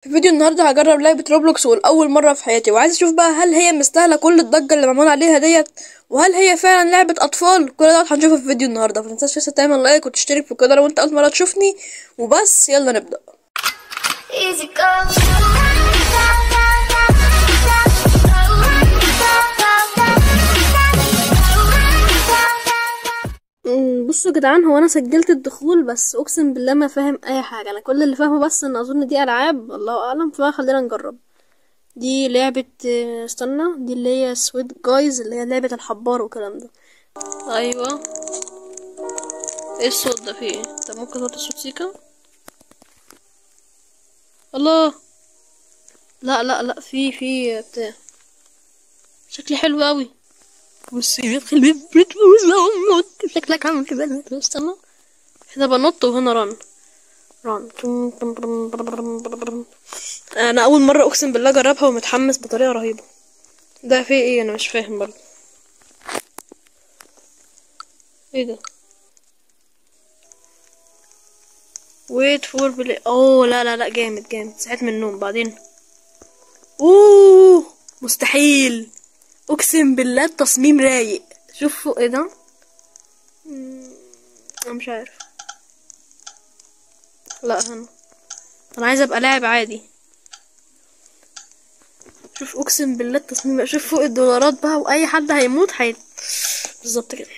في فيديو النهارده هجرب لعبة روبلوكس والأول مرة في حياتي، وعايز اشوف بقى هل هي مستاهلة كل الضجة اللي معمول عليها ديت، وهل هي فعلا لعبة أطفال. كل ده هنشوفه في فيديو النهارده. متنساش لسه تعمل لايك وتشترك في القناة لو انت أول مرة تشوفني. وبس يلا نبدأ. Easy go. بصوا يا جدعان، هو انا سجلت الدخول بس اقسم بالله ما فاهم اي حاجه. انا كل اللي فاهمه بس ان اظن دي العاب، الله اعلم، فخلينا نجرب. دي لعبه استنى، دي اللي هي سويت جايز، اللي هي لعبه الحبار والكلام ده. ايوه، ايه الصوت ده؟ فيه ايه؟ طب ممكن توطي الصوت سيكا؟ الله، لا لا لا، في بتاع شكلي حلو قوي. بصي بيدخل شكلك عامل كده. استنى، هنا بنط وهنا رن. انا اول مره اقسم بالله اجربها ومتحمس بطريقه رهيبه. ده في ايه؟ انا مش فاهم برضه. ايه ده؟ wait for play. اوه لا لا لا، جامد جامد. صحيت من النوم بعدين. اوه مستحيل، اقسم بالله التصميم رايق. شوفوا ايه ده. انا مش عارف. لا انا عايزه ابقى لاعب عادي. شوف اقسم بالله التصميم، شوف فوق الدولارات بقى، واي حد هيموت بالظبط كده.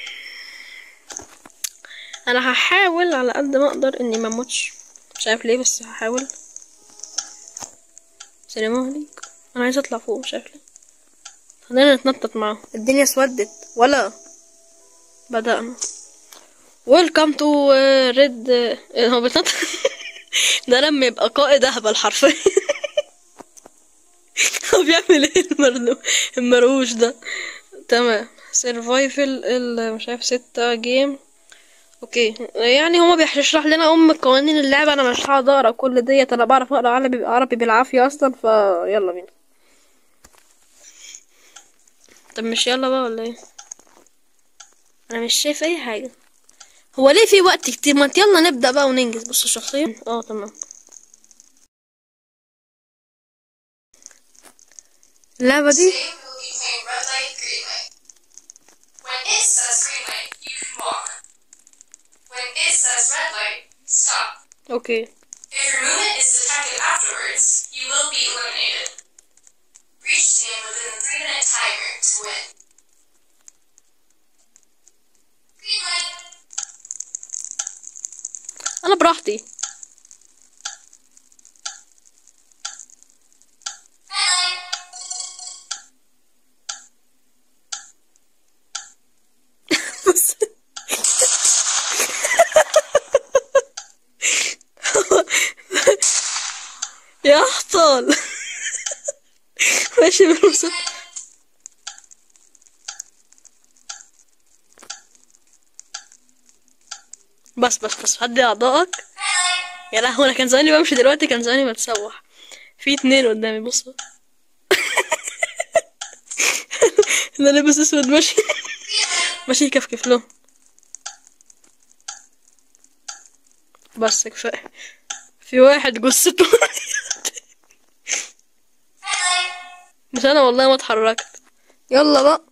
انا هحاول على قد ما اقدر اني ما اموتش، مش عارف ليه بس هحاول. سلام عليكم. انا عايزه اطلع فوق، مش عارف ليه. خلينا نتنطط معاهم. الدنيا اسودت ولا بدأنا. ويلكم تو ريد. هو بيتنطط. ده لما يبقى قائد اهبل حرفيا. هو بيعمل ايه المروش ده؟ تمام. سيرفايفل مش عارف 6 جيم. اوكي، يعني هما بيشرح لنا قوانين اللعبة. انا مش هقعد اقرا كل ديت، انا بعرف اقرا عربي بالعافية اصلا، فيلا بينا. طب مش يلا بقى ولا ايه؟ انا مش شايف اي حاجة. هو ليه في وقت كتير؟ ما يلا نبدأ بقى وننجز. بص الشخصية، تمام. اللعبة دي اوكي. If your movement is detected afterwards, you will be eliminated. Reach team within the 3-minute timer to win. Green light. أنا براحتي. بس يا أحطال. ماشي بالوسط. بس هدي أعضائك. يا لهوي، أنا كان زماني بمشي دلوقتي، كان زماني بتسوح. في 2 قدامي، بصوا. أنا لابس أسود ماشي. ماشي كفكف له. بس كفاية. في واحد جثته. مش أنا والله ما اتحركت. يلا بقى.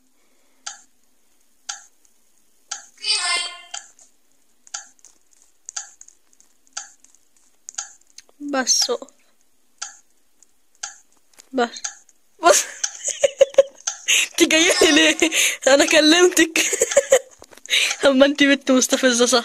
بس بس. انت جايه ليه؟ انا كلمتك. اما انت بنت مستفزه صح.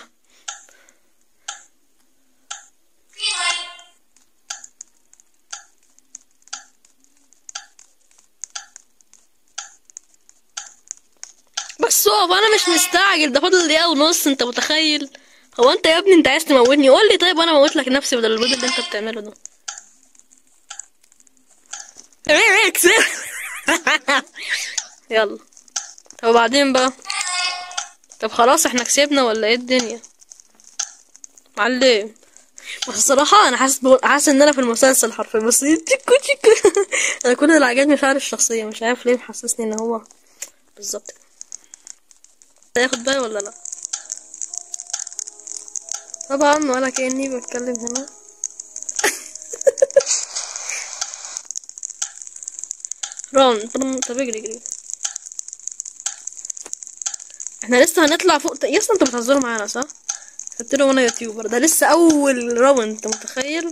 بس اقف، انا مش مستعجل، ده فاضل دقيقه ونص. انت متخيل؟ هو انت يا ابني انت عايز تموتني؟ قول لي طيب وانا اموت لك نفسي بدل البيض اللي انت بتعمله ده. يلا. طب وبعدين بقى؟ طب خلاص احنا كسبنا ولا ايه الدنيا؟ معلم. بس الصراحة انا حاسس ان انا في المسلسل حرفيا. بس انا كل اللي عجبني فعل الشخصية، مش عارف ليه محسسني ان هو بالظبط. هياخد بالي ولا لا؟ طبعا، ولا كأني بتكلم هنا. راوند. طب اجري اجري. احنا لسه هنطلع فوق يا اسطى، انتوا بتهزروا معانا صح؟ قلت له انا يوتيوبر، ده لسه اول راوند، انت متخيل؟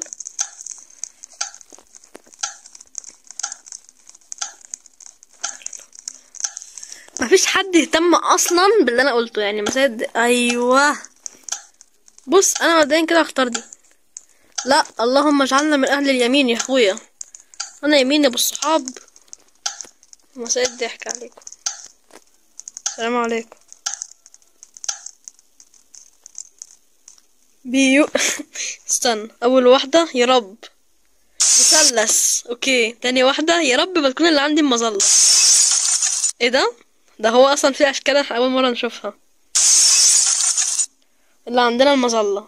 مفيش حد يهتم اصلا باللي انا قلته يعني، مساد. ايوه بص، انا مبدئيا كده هختار دي. لا اللهم اجعلنا من اهل اليمين يا اخويا، انا يمين يا ابو الصحاب. مساء الضحك عليكم، السلام عليكم. بيو استنى، اول واحده يا رب مثلث، اوكي. تاني واحده يا رب ما تكون اللي عندي المظله. ايه ده؟ ده هو اصلا في اشكال احنا اول مره نشوفها. اللي عندنا المظله.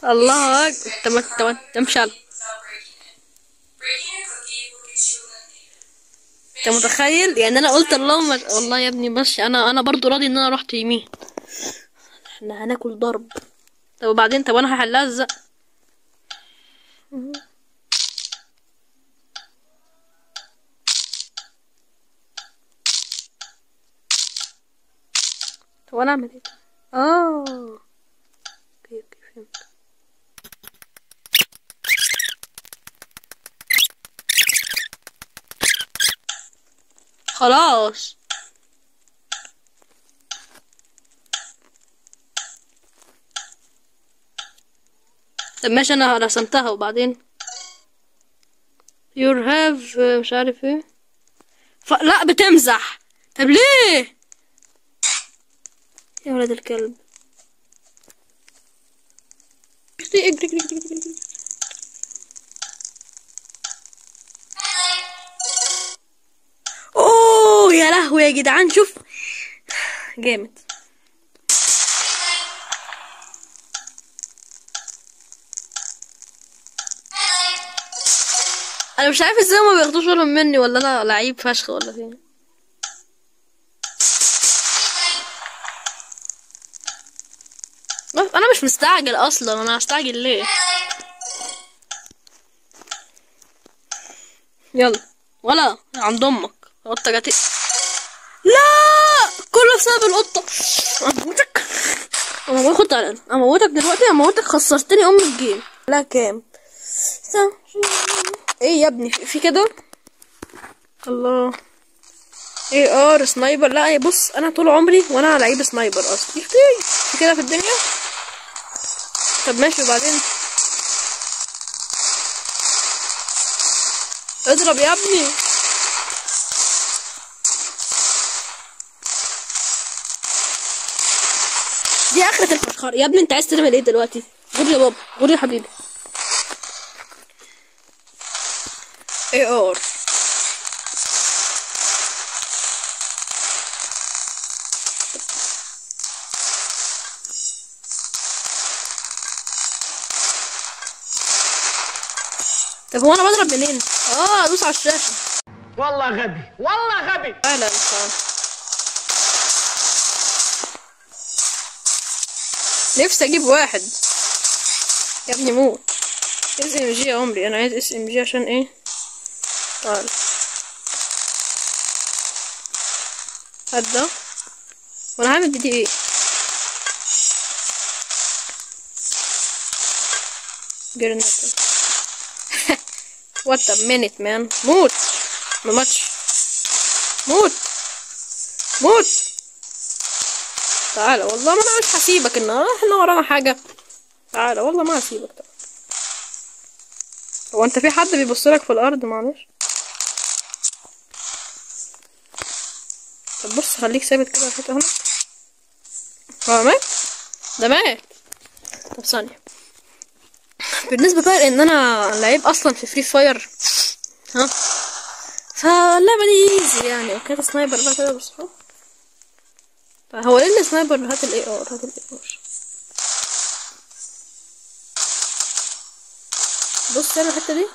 الله اكبر. تمشي على. انت متخيل يعني؟ انا قلت اللهم والله يا ابني ماشي، انا برضو راضي ان انا رحت يمين. احنا هناكل ضرب. طب وبعدين؟ طب انا هحلها ازاي؟ طب انا اعمل ايه؟ اوكي فهمت. خلاص طب ماشي، انا رسمتها وبعدين you have مش عارف ايه لا بتمزح. طب ليه يا ولد الكلب؟ اجري اجري اجري اجري اجري. اوه يا لهوي يا جدعان، شوف جامد. انا مش عارف ازاي ما بياخدوش بالهم مني، ولا انا لعيب فشخ ولا فين. انا مش مستعجل اصلا، انا هستعجل ليه؟ يلا ولا عند امك القطه جت. لا كله بسبب القطه. اموتك اموتك دلوقتي، اموتك. خسرتني ام الجيم. لا كام؟ ايه يا ابني في كده؟ الله ايه سنايبر. لا بص، انا طول عمري وانا لعيب سنايبر اصلا. في كده في الدنيا. طب ماشي وبعدين؟ اضرب يا ابني. دي اخرة الفخار يا ابني. انت عايز تعمل ايه دلوقتي؟ غور يا بابا، غور يا حبيبي. AR طب هو انا بضرب منين؟ ادوس على الشاشة. والله غبي، والله غبي. فعلا نفسي اجيب واحد يا ابني. موت. SMG يا عمري، انا عايز SMG عشان ايه؟ تعال هات ده. وانا هعمل بدي ايه؟ جرناطة. What a minute man. موت. مماتش. موت. تعالى والله ما انا مش هسيبك النهارده، احنا ورانا حاجة. تعالى والله ما هسيبك. تعالى. هو انت في حد بيبصلك في الارض؟ معلش. طب بص خليك ثابت كده في هنا. هو مات؟ ده مات. طب ثانية. بالنسبة بقى لان انا لعيب اصلا في فري فاير، فاللعبة دي ايزي يعني. وكانت سنايبر بقى كده بس. هو ايه السنايبر؟ هات ال AR. بص يلا الحتة دي،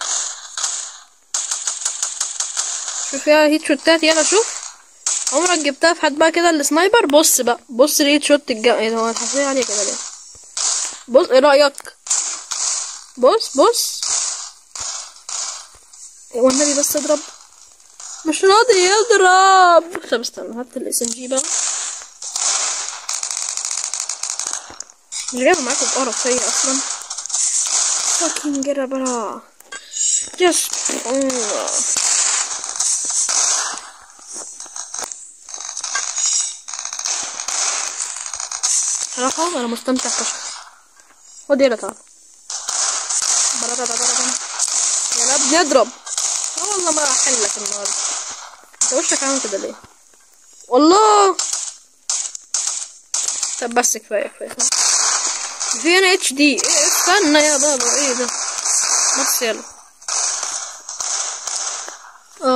شوف فيها هيت شوتات. يلا شوف، عمرك جبتها في حد بقى كده السنايبر؟ بص بقى، بص الهيت شوت ايه ده؟ هو الحساسية عالية كده ليه؟ بص ايه رأيك؟ بص والنبي بس اضرب. مش راضي يضرب. طب استنى هات الاس ام جي بقى. مش جايبه معاكم بقرف هي اصلا. fucking get up بقى. just صراحة انا مستمتع فشخ. خد يلا تعال. يا ابني اضرب. والله ما احلك النهارده. انت وشك عامل كده ليه؟ والله. طب بس كفايه في انا اتش دي. استنى يا بابا ايه ده؟ بس يلا.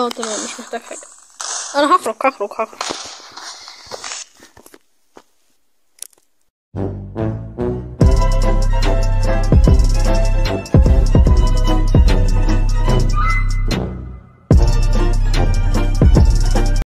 تمام مش محتاج حاجه. انا هخرج